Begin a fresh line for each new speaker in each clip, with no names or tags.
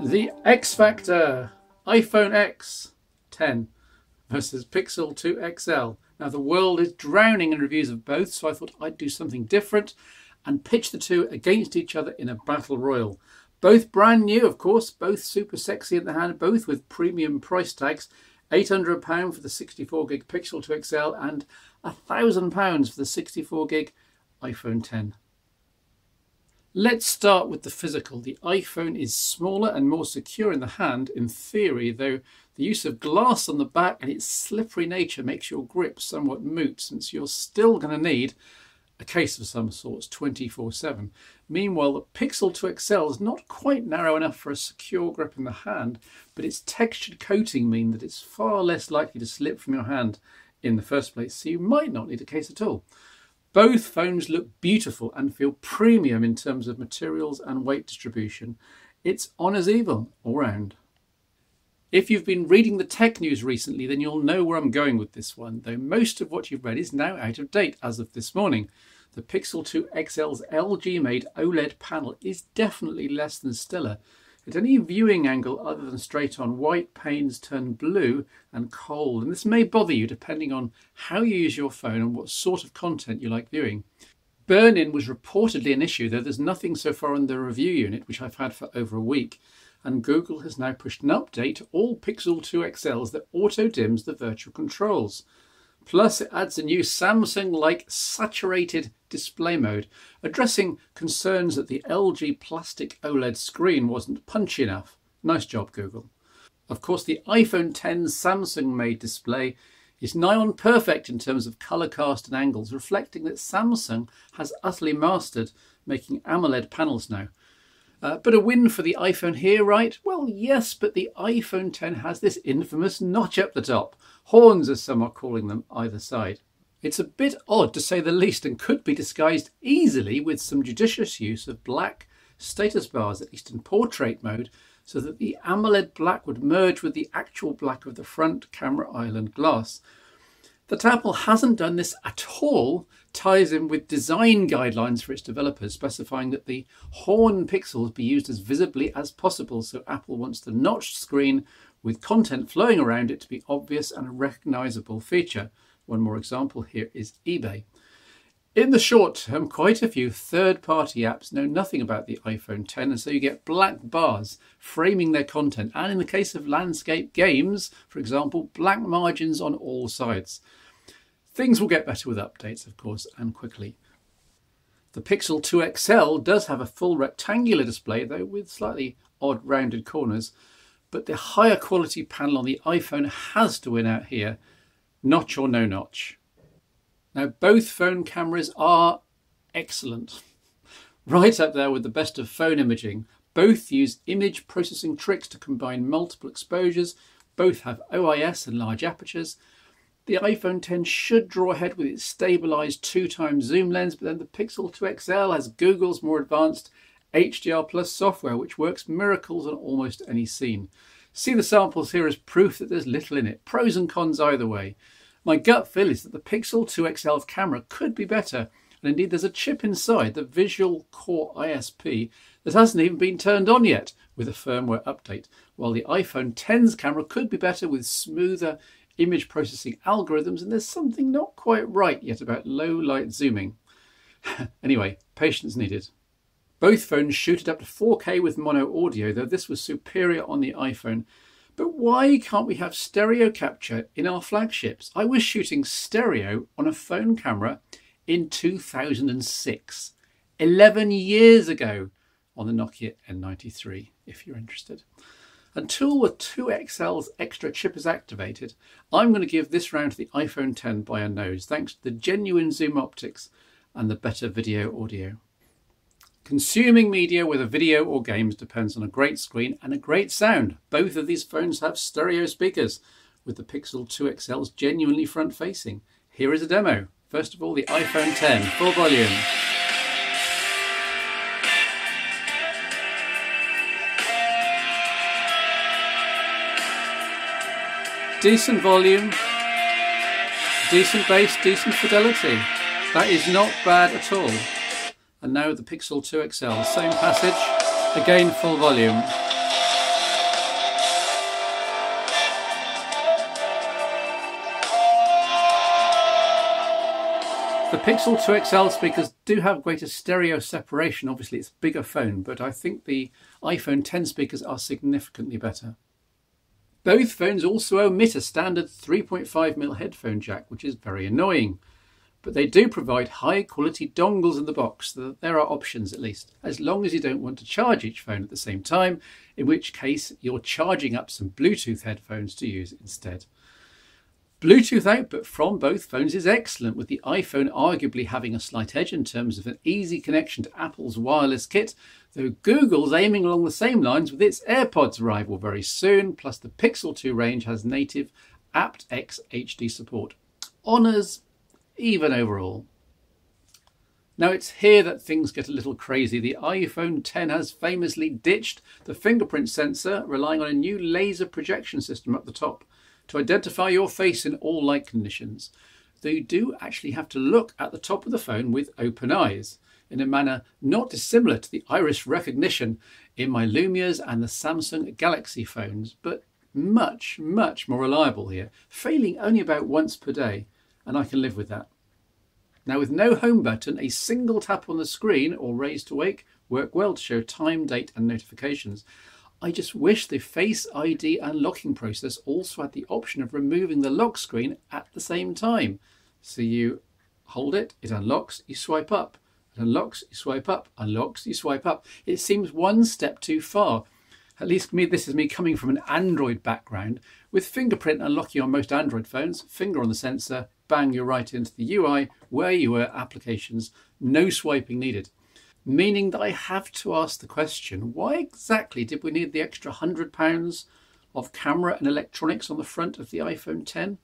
The X Factor iPhone X 10 versus Pixel 2 XL. Now the world is drowning in reviews of both, so I thought I'd do something different and pitch the two against each other in a battle royal. Both brand new, of course, both super sexy in the hand, both with premium price tags. £800 for the 64GB Pixel 2 XL and £1,000 for the 64GB iPhone 10. Let's start with the physical. The iPhone is smaller and more secure in the hand, in theory, though the use of glass on the back and its slippery nature makes your grip somewhat moot, since you're still going to need a case of some sorts 24/7. Meanwhile, the Pixel 2 XL is not quite narrow enough for a secure grip in the hand, but its textured coating means that it's far less likely to slip from your hand in the first place, so you might not need a case at all. Both phones look beautiful and feel premium in terms of materials and weight distribution. It's honours even all round. If you've been reading the tech news recently, then you'll know where I'm going with this one, though most of what you've read is now out of date as of this morning. The Pixel 2 XL's LG-made OLED panel is definitely less than stellar. At any viewing angle other than straight on, white panes turn blue and cold, and this may bother you depending on how you use your phone and what sort of content you like viewing. Burn-in was reportedly an issue, though there's nothing so far on the review unit, which I've had for over a week, and Google has now pushed an update to all Pixel 2 XLs that auto-dims the virtual controls. Plus, it adds a new Samsung-like saturated display mode, addressing concerns that the LG plastic OLED screen wasn't punchy enough. Nice job, Google. Of course, the iPhone X's Samsung-made display is nigh on perfect in terms of colour cast and angles, reflecting that Samsung has utterly mastered making AMOLED panels now. But a win for the iPhone here, right? Well, yes, but the iPhone X has this infamous notch up the top. Horns, as some are calling them, either side. It's a bit odd to say the least, and could be disguised easily with some judicious use of black status bars, at least in portrait mode, so that the AMOLED black would merge with the actual black of the front camera island glass. That Apple hasn't done this at all ties in with design guidelines for its developers, specifying that the horn pixels be used as visibly as possible, so Apple wants the notched screen with content flowing around it to be obvious and a recognisable feature. One more example here is eBay. In the short term, quite a few third-party apps know nothing about the iPhone X, and so you get black bars framing their content, and in the case of landscape games, for example, black margins on all sides. Things will get better with updates, of course, and quickly. The Pixel 2 XL does have a full rectangular display, though with slightly odd rounded corners, but the higher quality panel on the iPhone has to win out here, notch or no notch. Now, both phone cameras are excellent, right up there with the best of phone imaging. Both use image processing tricks to combine multiple exposures. Both have OIS and large apertures. The iPhone X should draw ahead with its stabilised 2x zoom lens, but then the Pixel 2 XL has Google's more advanced HDR+ software, which works miracles on almost any scene. See the samples here as proof that there's little in it. Pros and cons either way. My gut feel is that the Pixel 2 XL's camera could be better, and indeed there's a chip inside, the Visual Core ISP, that hasn't even been turned on yet with a firmware update, while the iPhone X's camera could be better with smoother image processing algorithms, and there's something not quite right yet about low light zooming. Anyway, patience needed. Both phones shoot it up to 4K with mono audio, though this was superior on the iPhone. But why can't we have stereo capture in our flagships? I was shooting stereo on a phone camera in 2006, 11 years ago, on the Nokia N93, if you're interested. Until the 2XL's extra chip is activated, I'm going to give this round to the iPhone X by a nose, thanks to the genuine zoom optics and the better video audio. Consuming media, whether video or games, depends on a great screen and a great sound. Both of these phones have stereo speakers, with the Pixel 2 XL's genuinely front-facing. Here is a demo. First of all, the iPhone X, full volume. Decent volume, decent bass, decent fidelity. That is not bad at all. And now the Pixel 2 XL, same passage, again full volume. The Pixel 2 XL speakers do have greater stereo separation. Obviously it's a bigger phone, but I think the iPhone 10 speakers are significantly better. Both phones also omit a standard 3.5mm headphone jack, which is very annoying. But they do provide high quality dongles in the box, so that there are options at least, as long as you don't want to charge each phone at the same time, in which case you're charging up some Bluetooth headphones to use instead. Bluetooth output from both phones is excellent, with the iPhone arguably having a slight edge in terms of an easy connection to Apple's wireless kit, though Google's aiming along the same lines with its AirPods arrival very soon, plus the Pixel 2 range has native aptX HD support. Honours even overall. Now it's here that things get a little crazy. The iPhone 10 has famously ditched the fingerprint sensor, relying on a new laser projection system at the top to identify your face in all light conditions, though you do actually have to look at the top of the phone with open eyes, in a manner not dissimilar to the iris recognition in my Lumias and the Samsung Galaxy phones, but much, much more reliable here, failing only about once per day, and I can live with that. Now with no home button, a single tap on the screen or raise to wake work well to show time, date and notifications. I just wish the Face ID unlocking process also had the option of removing the lock screen at the same time. So you hold it, it unlocks, you swipe up, it unlocks, you swipe up, unlocks, you swipe up. It seems one step too far. At least this is me coming from an Android background. With fingerprint unlocking on most Android phones, finger on the sensor, bang, you're right into the UI where you were, applications, no swiping needed. Meaning that I have to ask the question, why exactly did we need the extra £100 of camera and electronics on the front of the iPhone 10?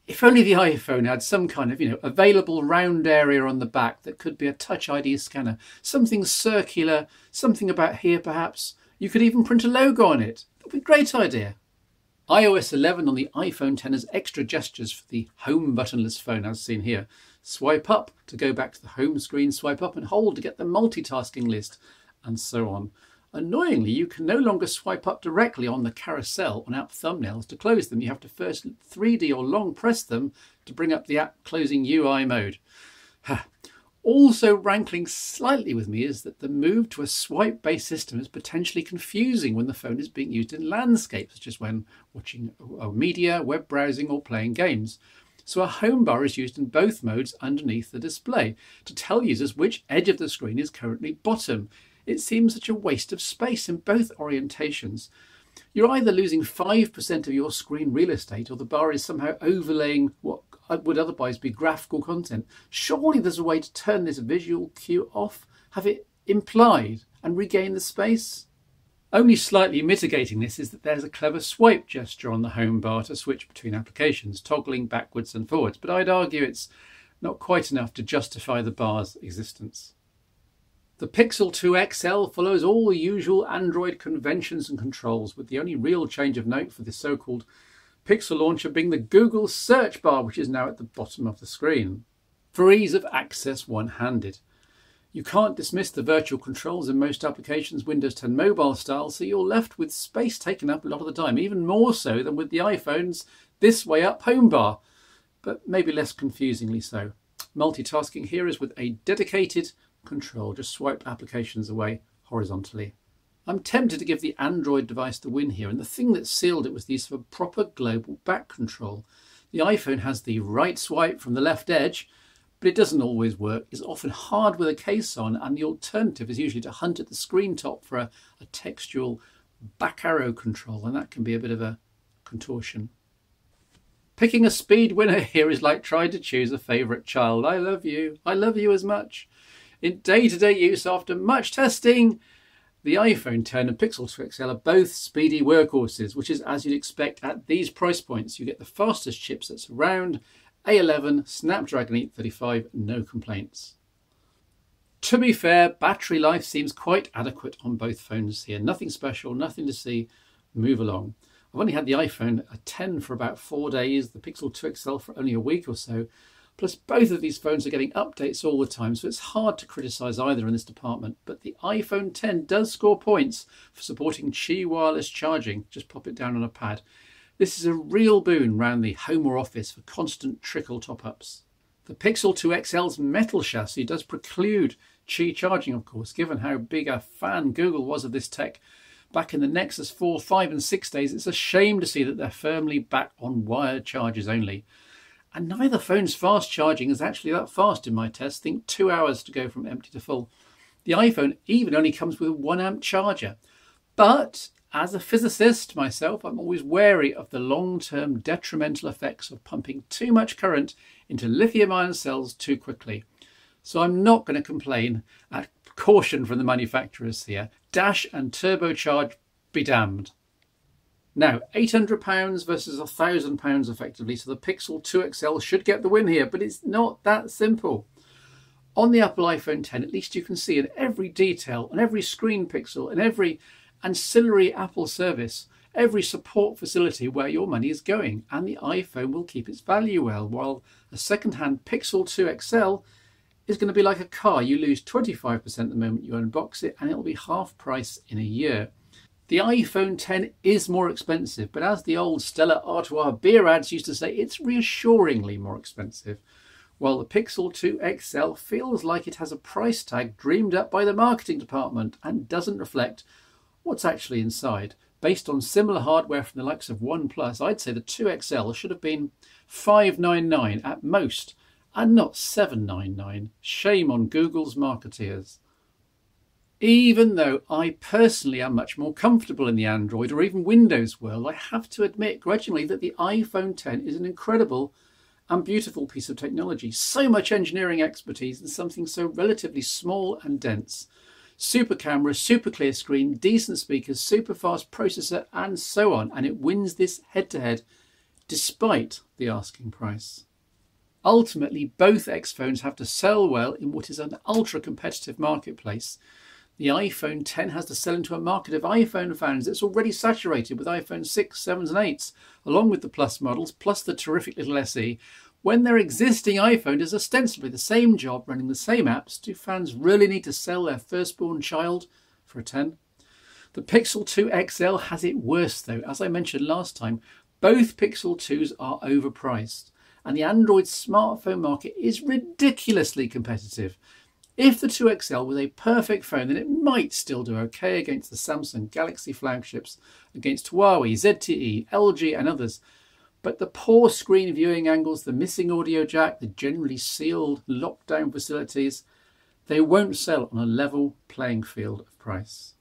If only the iPhone had some kind of, available round area on the back that could be a Touch ID scanner, something circular, something about here perhaps. You could even print a logo on it. That would be a great idea. iOS 11 on the iPhone 10 has extra gestures for the home buttonless phone as seen here. Swipe up to go back to the home screen, swipe up and hold to get the multitasking list, and so on. Annoyingly, you can no longer swipe up directly on the carousel on app thumbnails to close them. You have to first 3D or long press them to bring up the app closing UI mode. Also rankling slightly with me is that the move to a swipe-based system is potentially confusing when the phone is being used in landscapes, such as when watching media, web browsing or playing games. So a home bar is used in both modes underneath the display to tell users which edge of the screen is currently bottom. It seems such a waste of space in both orientations. You're either losing 5% of your screen real estate or the bar is somehow overlaying what would otherwise be graphical content. Surely there's a way to turn this visual cue off, have it implied and regain the space? Only slightly mitigating this is that there's a clever swipe gesture on the home bar to switch between applications, toggling backwards and forwards, but I'd argue it's not quite enough to justify the bar's existence. The Pixel 2 XL follows all the usual Android conventions and controls, with the only real change of note for the so-called Pixel launcher being the Google search bar, which is now at the bottom of the screen. For ease of access one-handed. You can't dismiss the virtual controls in most applications Windows 10 mobile style, so you're left with space taken up a lot of the time, even more so than with the iPhone's this way up home bar, but maybe less confusingly so. Multitasking here is with a dedicated control, just swipe applications away horizontally. I'm tempted to give the Android device the win here, and the thing that sealed it was the use of a proper global back control. The iPhone has the right swipe from the left edge, but it doesn't always work. It's often hard with a case on, and the alternative is usually to hunt at the screen top for a textual back arrow control, and that can be a bit of a contortion. Picking a speed winner here is like trying to choose a favourite child. I love you as much. In day-to-day use, after much testing, the iPhone 10 and Pixel 2 XL are both speedy workhorses, which is as you'd expect at these price points. You get the fastest chipsets around, A11, Snapdragon 835, no complaints. To be fair, battery life seems quite adequate on both phones here. Nothing special, nothing to see, move along. I've only had the iPhone 10 for about 4 days, the Pixel 2 XL for only a week or so. Plus both of these phones are getting updates all the time, so it's hard to criticise either in this department. But the iPhone 10 does score points for supporting Qi wireless charging. Just pop it down on a pad. This is a real boon around the home or office for constant trickle top-ups. The Pixel 2 XL's metal chassis does preclude Qi charging, of course. Given how big a fan Google was of this tech back in the Nexus 4, 5 and 6 days, it's a shame to see that they're firmly back on wired charges only. And neither phone's fast charging is actually that fast in my test. Think 2 hours to go from empty to full. The iPhone even only comes with a 1 amp charger. But as a physicist myself, I'm always wary of the long-term detrimental effects of pumping too much current into lithium-ion cells too quickly. So I'm not going to complain at caution from the manufacturers here. Dash and turbocharge be damned. Now, £800 versus £1,000 effectively, so the Pixel 2 XL should get the win here, but it's not that simple. On the Apple iPhone 10, at least you can see in every detail, on every screen pixel, and every ancillary Apple service, every support facility where your money is going, and the iPhone will keep its value well, while a second-hand Pixel 2 XL is going to be like a car. You lose 25% the moment you unbox it, and it'll be half price in a year. The iPhone 10 is more expensive, but as the old Stella Artois beer ads used to say, it's reassuringly more expensive, while the Pixel 2 XL feels like it has a price tag dreamed up by the marketing department and doesn't reflect what's actually inside. Based on similar hardware from the likes of OnePlus, I'd say the 2 XL should have been $599 at most, and not $799. Shame on Google's marketeers. Even though I personally am much more comfortable in the Android or even Windows world, I have to admit grudgingly that the iPhone 10 is an incredible and beautiful piece of technology. So much engineering expertise in something so relatively small and dense. Super camera, super clear screen, decent speakers, super fast processor, and so on. And it wins this head-to-head despite the asking price. Ultimately, both X phones have to sell well in what is an ultra-competitive marketplace. The iPhone 10 has to sell into a market of iPhone fans that's already saturated with iPhone 6, 7s and 8s, along with the Plus models, plus the terrific little SE, when their existing iPhone does ostensibly the same job running the same apps. Do fans really need to sell their firstborn child for a 10? The Pixel 2 XL has it worse though. As I mentioned last time, both Pixel 2s are overpriced, and the Android smartphone market is ridiculously competitive. If the 2 XL was a perfect phone, then it might still do okay against the Samsung Galaxy flagships, against Huawei, ZTE, LG and others. But the poor screen viewing angles, the missing audio jack, the generally sealed, locked down facilities, they won't sell on a level playing field of price.